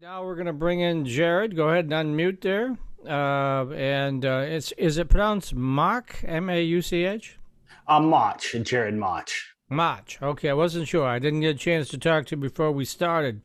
Now we're going to bring in Jared. Go ahead and unmute there. Is it pronounced Mach? Mauch? Mauch, Jared Mauch. Mach. Okay, I wasn't sure. I didn't get a chance to talk to you before we started.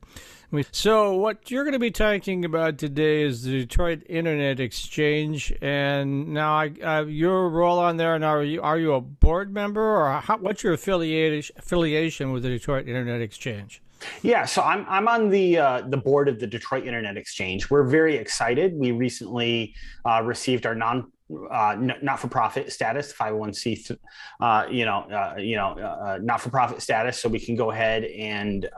So what you're going to be talking about today is the Detroit Internet Exchange, and now your role on there. And are you a board member, or what's your affiliation with the Detroit Internet Exchange? Yeah, so I'm on the board of the Detroit Internet Exchange. We're very excited. We recently received our not-for-profit status, 501c, not-for-profit status, so we can go ahead and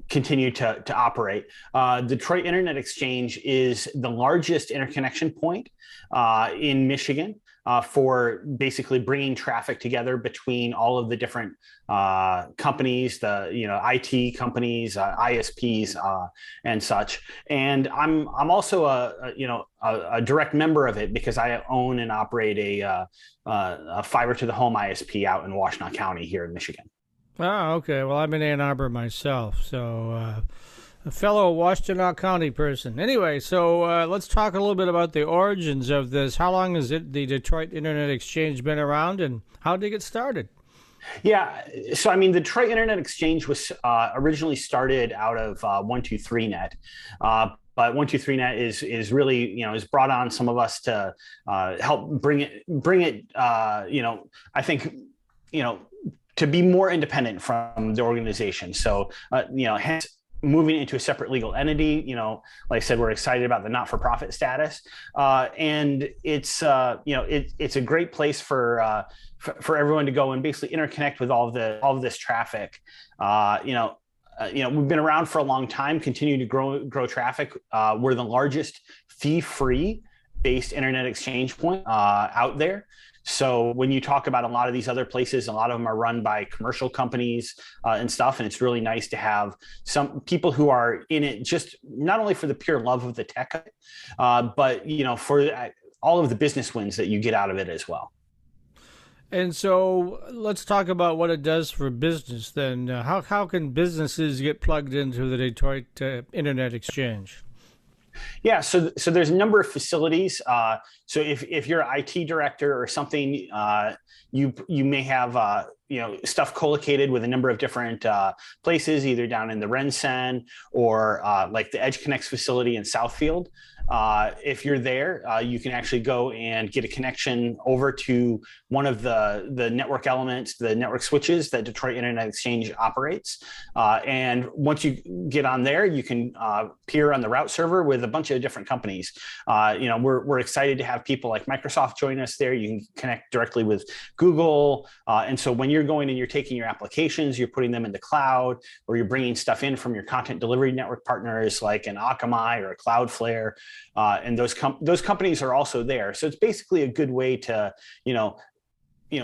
continue to operate. Detroit Internet Exchange is the largest interconnection point in Michigan. For basically bringing traffic together between all of the different companies, the IT companies, ISPs, and such. And I'm also a direct member of it because I own and operate a fiber to the home ISP out in Washtenaw County here in Michigan. Oh, okay. Well, I'm in Ann Arbor myself, so a fellow Washtenaw County person. Anyway, so let's talk a little bit about the origins of this. How long has the Detroit Internet Exchange been around, and how did it get started? Yeah, so I mean, the Detroit Internet Exchange was originally started out of 123net. But 123net is really, has brought on some of us to help bring it, I think, to be more independent from the organization. So, hence moving into a separate legal entity. Like I said, we're excited about the not-for-profit status, and it's it's a great place for everyone to go and basically interconnect with all of this traffic. We've been around for a long time, continue to grow traffic. We're the largest fee-free based internet exchange point out there. So when you talk about a lot of these other places, a lot of them are run by commercial companies and stuff. And it's really nice to have some people who are in it just not only for the pure love of the tech, but, for all of the business wins that you get out of it as well. And so let's talk about what it does for business then. How can businesses get plugged into the Detroit Internet Exchange? Yeah, so there's a number of facilities. So if you're an IT director or something, you may have stuff co-located with a number of different places, either down in the Rensen or like the Edge Connects facility in Southfield. If you're there, you can actually go and get a connection over to one of the network elements, the network switches that Detroit Internet Exchange operates. And once you get on there, you can peer on the route server with a bunch of different companies. We're excited to have people like Microsoft join us there. You can connect directly with Google. And so when you're going and you're taking your applications, you're putting them in the cloud, or you're bringing stuff in from your content delivery network partners like an Akamai or a Cloudflare. And those companies are also there. So it's basically a good way to,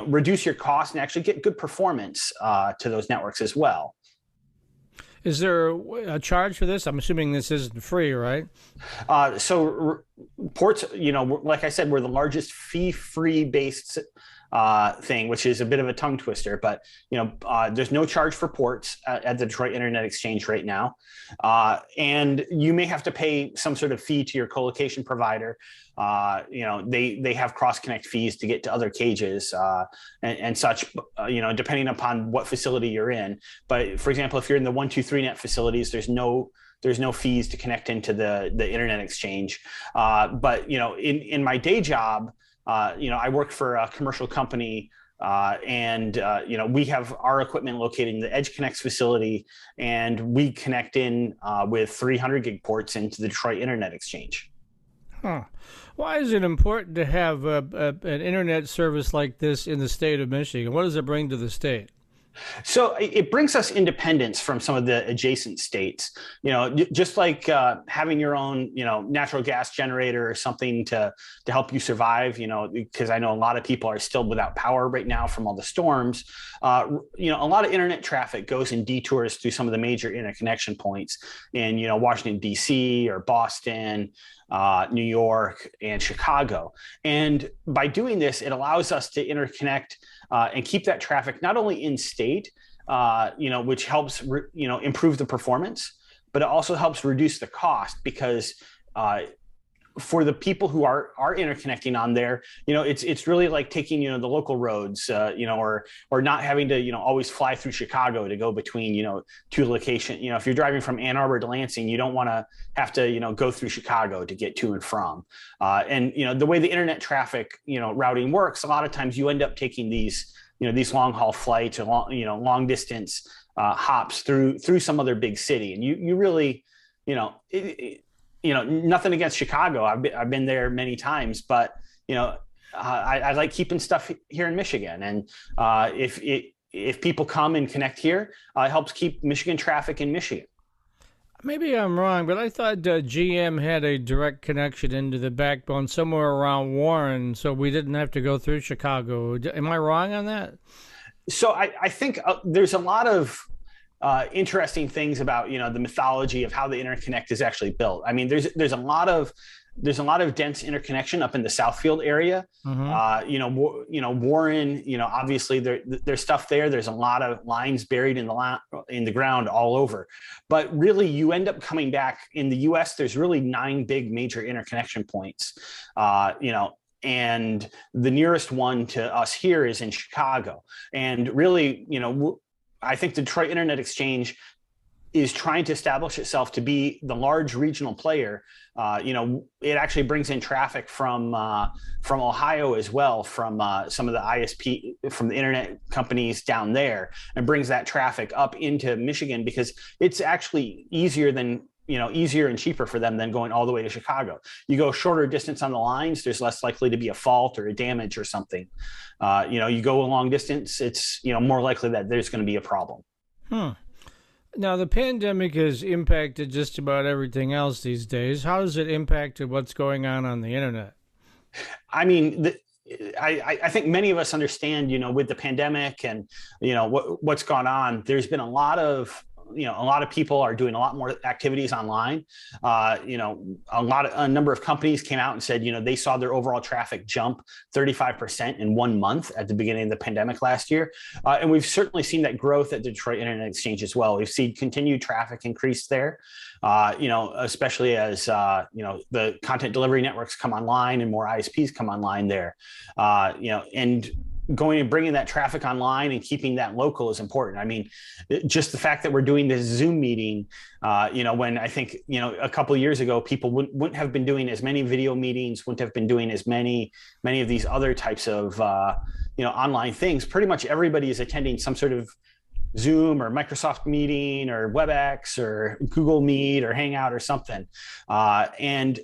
reduce your cost and actually get good performance to those networks as well. Is there a charge for this? I'm assuming this isn't free, right? So ports, like I said, we're the largest fee-free based thing, which is a bit of a tongue twister, but there's no charge for ports at the Detroit Internet Exchange right now, and you may have to pay some sort of fee to your co-location provider. They have cross connect fees to get to other cages and such, depending upon what facility you're in. But for example, if you're in the 123net facilities, there's no fees to connect into the Internet Exchange. But in my day job, I work for a commercial company, and we have our equipment located in the Edge Connects facility, and we connect in with 300 gig ports into the Detroit Internet Exchange. Huh. Why is it important to have an internet service like this in the state of Michigan? What does it bring to the state? So it brings us independence from some of the adjacent states, just like having your own, natural gas generator or something to help you survive, because I know a lot of people are still without power right now from all the storms. A lot of internet traffic goes in detours through some of the major interconnection points in, Washington, D.C. or Boston, New York, and Chicago. And by doing this, it allows us to interconnect and keep that traffic not only in state, which helps improve the performance, but it also helps reduce the cost because for the people who are interconnecting on there, it's really like taking the local roads, or not having to always fly through Chicago to go between two locations. If you're driving from Ann Arbor to Lansing, you don't want to have to go through Chicago to get to and from. And the way the internet traffic routing works, a lot of times you end up taking these long haul flights or long distance hops through some other big city, and you really nothing against Chicago. I've been there many times, but I like keeping stuff here in Michigan. And if people come and connect here, it helps keep Michigan traffic in Michigan. Maybe I'm wrong, but I thought GM had a direct connection into the backbone somewhere around Warren, so we didn't have to go through Chicago. Am I wrong on that? So I think there's a lot of interesting things about the mythology of how the interconnect is actually built. I mean, there's a lot of dense interconnection up in the Southfield area. Mm-hmm. Warren. Obviously there's stuff there. There's a lot of lines buried in the ground all over. But really, you end up coming back in the U.S. There's really 9 big major interconnection points. And the nearest one to us here is in Chicago. And really, I think the Detroit Internet Exchange is trying to establish itself to be the large regional player. It actually brings in traffic from Ohio as well, from some of the ISP, from the internet companies down there, and brings that traffic up into Michigan because it's actually easier and cheaper for them than going all the way to Chicago. You go shorter distance on the lines, there's less likely to be a fault or a damage or something. You go a long distance, it's more likely that there's going to be a problem. Now, the pandemic has impacted just about everything else these days. How has it impacted what's going on the internet? I mean, I think many of us understand, with the pandemic and what's gone on, there's been a lot of people are doing a lot more activities online. A number of companies came out and said, they saw their overall traffic jump 35% in 1 month at the beginning of the pandemic last year. And we've certainly seen that growth at the Detroit Internet Exchange as well. We've seen continued traffic increase there, especially as, the content delivery networks come online and more ISPs come online there, and going and bringing that traffic online and keeping that local is important. I mean, just the fact that we're doing this Zoom meeting, when I think, a couple of years ago, people wouldn't have been doing as many video meetings, wouldn't have been doing as many of these other types of, online things. Pretty much everybody is attending some sort of Zoom or Microsoft meeting or WebEx or Google Meet or Hangout or something. And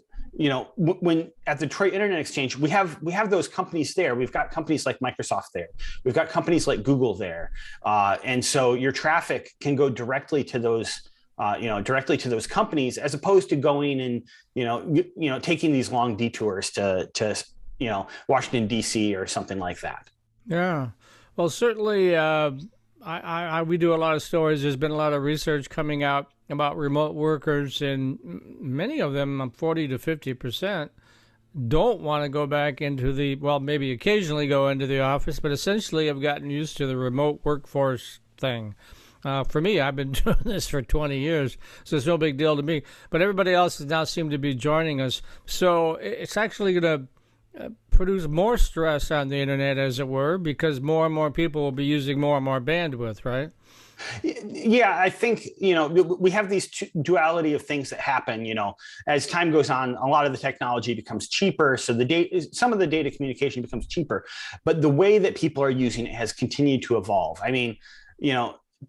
when at the Detroit Internet Exchange, we have those companies there. We've got companies like Microsoft there. We've got companies like Google there. And so your traffic can go directly to those, companies, as opposed to going and, taking these long detours to Washington, D.C. or something like that. Yeah. Well, certainly, we do a lot of stories. There's been a lot of research coming out about remote workers, and many of them, 40 to 50%, don't want to go back into maybe occasionally go into the office, but essentially have gotten used to the remote workforce thing. For me, I've been doing this for 20 years, so it's no big deal to me. But everybody else now seems to be joining us. So it's actually going to produce more stress on the internet, as it were, because more and more people will be using more and more bandwidth, right? Yeah, I think, we have these duality of things that happen, as time goes on, a lot of the technology becomes cheaper. So some of the data communication becomes cheaper, but the way that people are using it has continued to evolve. I mean,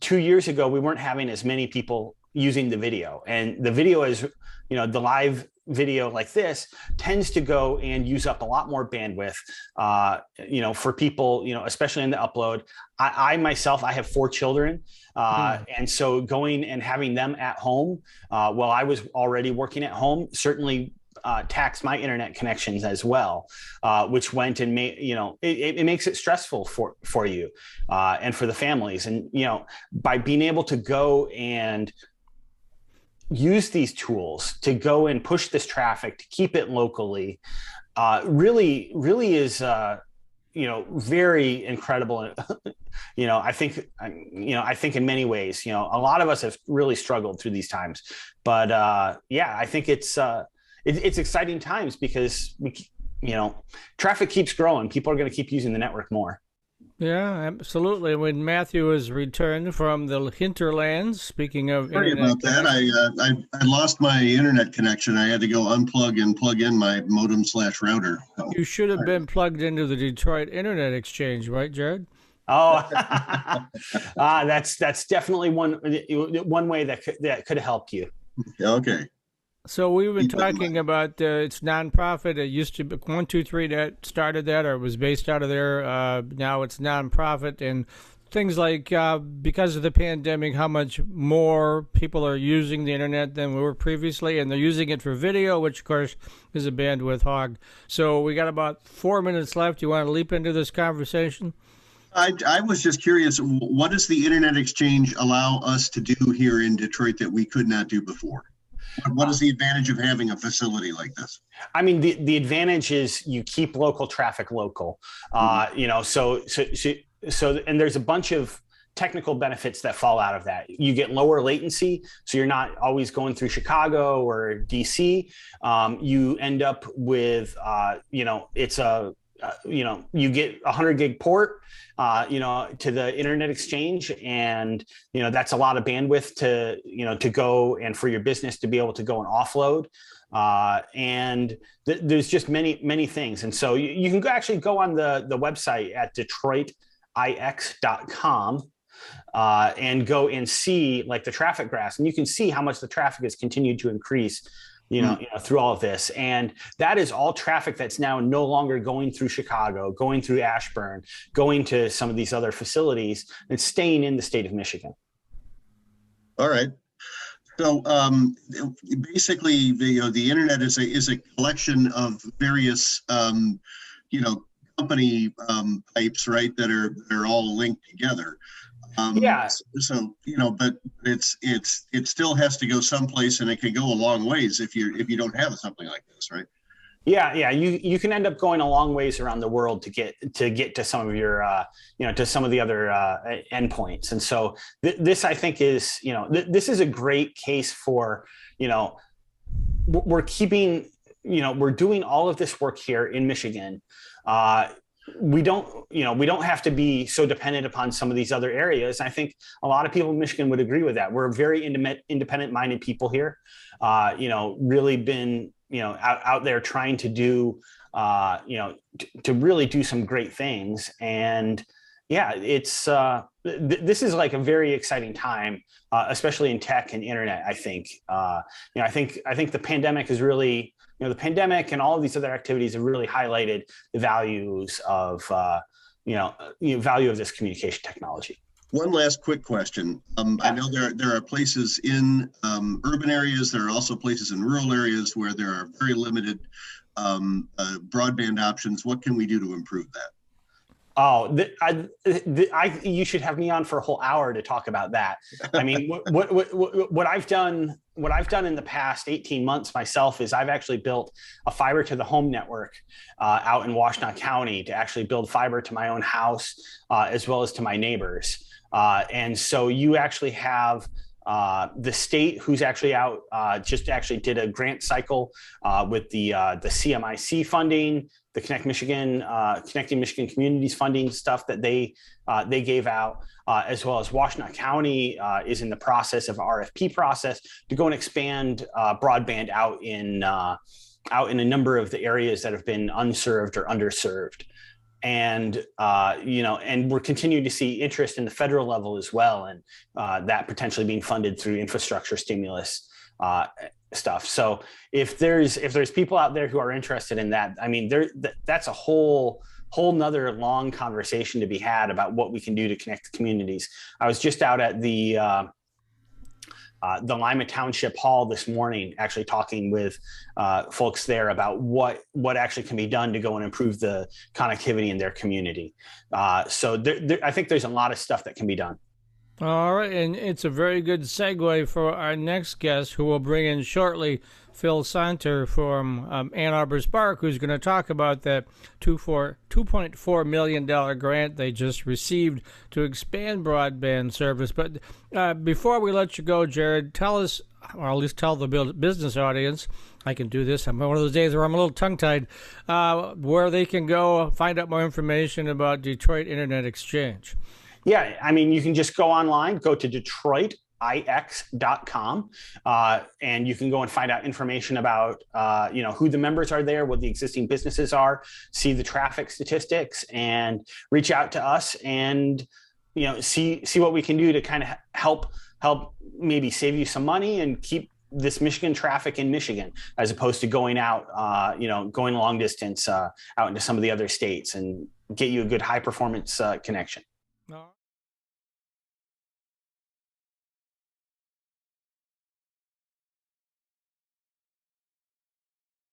2 years ago, we weren't having as many people using the video, and the video is, the live video like this tends to go and use up a lot more bandwidth, for people, especially in the upload. I myself, I have 4 children. And so going and having them at home, while I was already working at home, certainly taxed my internet connections as well, which went and made, it makes it stressful for you and for the families. And, by being able to go and use these tools to go and push this traffic to keep it locally, really is, very incredible. I think in many ways, a lot of us have really struggled through these times, but I think it's exciting times because traffic keeps growing. People are going to keep using the network more. Yeah, absolutely. When Matthew has returned from the hinterlands, speaking of Sorry internet about that. I lost my internet connection. I had to go unplug and plug in my modem/router. So, you should have been plugged into the Detroit Internet Exchange, right, Jared? Oh, that's definitely one way that could help you. okay. So we've been talking about it's nonprofit. It used to be 123 that started that, or it was based out of there. Now it's nonprofit, and things like because of the pandemic, how much more people are using the internet than we were previously, and they're using it for video, which of course is a bandwidth hog. So we got about 4 minutes left. You want to leap into this conversation? I was just curious, what does the Internet Exchange allow us to do here in Detroit that we could not do before? What is the advantage of having a facility like this? I mean, the advantage is you keep local traffic local. And there's a bunch of technical benefits that fall out of that. You get lower latency, so you're not always going through Chicago or DC. You end up with, you get a 100 gig port, to the Internet Exchange, and that's a lot of bandwidth to go and for your business to be able to go and offload. And there's just many things, and so you can actually go on the website at DetroitIX.com. And go and see like the traffic graphs, and you can see how much the traffic has continued to increase through all of this. And that is all traffic that's now no longer going through Chicago, going through Ashburn, going to some of these other facilities. It's staying in the state of Michigan. All right. So basically, the internet is a collection of various, company pipes, right, that are all linked together. So but it still has to go someplace, and it can go a long ways if you don't have something like this, right? Yeah. You can end up going a long ways around the world to get to some of your to some of the other endpoints. And so this, I think, is this is a great case for we're keeping we're doing all of this work here in Michigan. We don't have to be so dependent upon some of these other areas. I think a lot of people in Michigan would agree with that. We're very independent-minded people here. Really been out there trying to do to really do some great things. And it's this is like a very exciting time, especially in tech and internet. I think I think the pandemic is really. The pandemic and all of these other activities have really highlighted the values of, value of this communication technology. One last quick question. I know there are places in urban areas. There are also places in rural areas where there are very limited broadband options. What can we do to improve that? Oh, you should have me on for a whole hour to talk about that. I mean, what I've done in the past 18 months myself is I've actually built a fiber to the home network out in Washtenaw County to actually build fiber to my own house as well as to my neighbors. And so you actually have the state, who's actually out, just actually did a grant cycle with the CMIC funding, the Connecting Michigan Communities funding stuff that they gave out, as well as Washtenaw County is in the process of RFP process to go and expand broadband out in a number of the areas that have been unserved or underserved. And and we're continuing to see interest in the federal level as well, and that potentially being funded through infrastructure stimulus stuff. So if there's people out there who are interested in that, I mean, that's a whole nother long conversation to be had about what we can do to connect the communities. I was just out at the Lima Township Hall this morning, actually talking with folks there about what actually can be done to go and improve the connectivity in their community. So I think there's a lot of stuff that can be done. All right, and it's a very good segue for our next guest, who we'll bring in shortly, Phil Saunter from Ann Arbor Spark, who's going to talk about that $2.4 million grant they just received to expand broadband service. But before we let you go, Jared, tell us, or at least tell the business audience, I can do this. I'm one of those days where I'm a little tongue-tied, where they can go find out more information about Detroit Internet Exchange. Yeah, I mean, you can just go online, go to DetroitIX.com, and you can go and find out information about, who the members are there, what the existing businesses are, see the traffic statistics, and reach out to us and, see what we can do to kind of help maybe save you some money and keep this Michigan traffic in Michigan, as opposed to going out, going long distance out into some of the other states, and get you a good high performance connection. No.